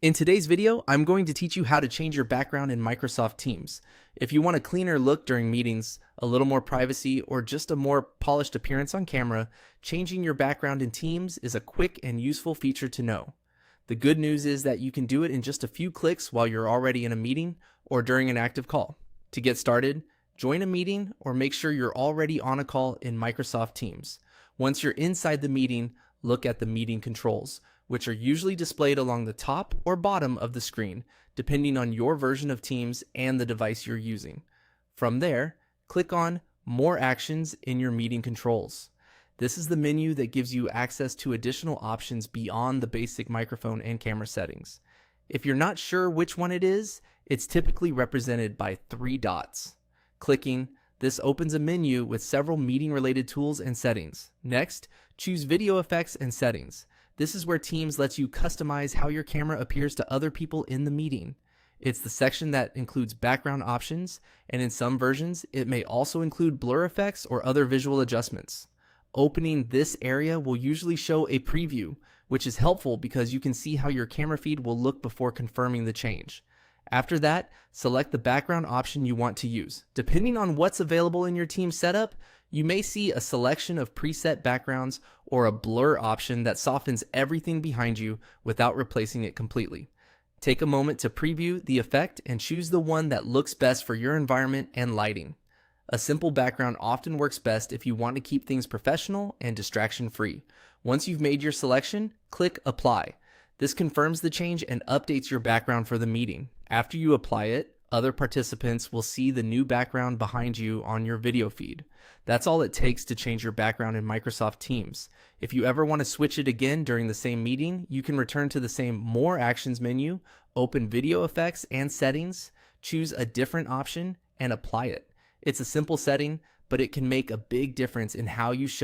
In today's video, I'm going to teach you how to change your background in Microsoft Teams. If you want a cleaner look during meetings, a little more privacy, or just a more polished appearance on camera, changing your background in Teams is a quick and useful feature to know. The good news is that you can do it in just a few clicks while you're already in a meeting or during an active call. To get started, join a meeting or make sure you're already on a call in Microsoft Teams. Once you're inside the meeting, look at the meeting controls, which are usually displayed along the top or bottom of the screen, depending on your version of Teams and the device you're using. From there, click on More Actions in your meeting controls. This is the menu that gives you access to additional options beyond the basic microphone and camera settings. If you're not sure which one it is, it's typically represented by 3 dots. Clicking this opens a menu with several meeting-related tools and settings. Next, choose Video Effects and Settings. This is where Teams lets you customize how your camera appears to other people in the meeting. It's the section that includes background options, and in some versions, it may also include blur effects or other visual adjustments. Opening this area will usually show a preview, which is helpful because you can see how your camera feed will look before confirming the change. After that, select the background option you want to use. Depending on what's available in your team setup, you may see a selection of preset backgrounds or a blur option that softens everything behind you without replacing it completely. Take a moment to preview the effect and choose the one that looks best for your environment and lighting. A simple background often works best if you want to keep things professional and distraction-free. Once you've made your selection, click Apply. This confirms the change and updates your background for the meeting. After you apply it, other participants will see the new background behind you on your video feed. That's all it takes to change your background in Microsoft Teams. If you ever want to switch it again during the same meeting, you can return to the same More Actions menu, open Video Effects and Settings, choose a different option, and apply it. It's a simple setting, but it can make a big difference in how you show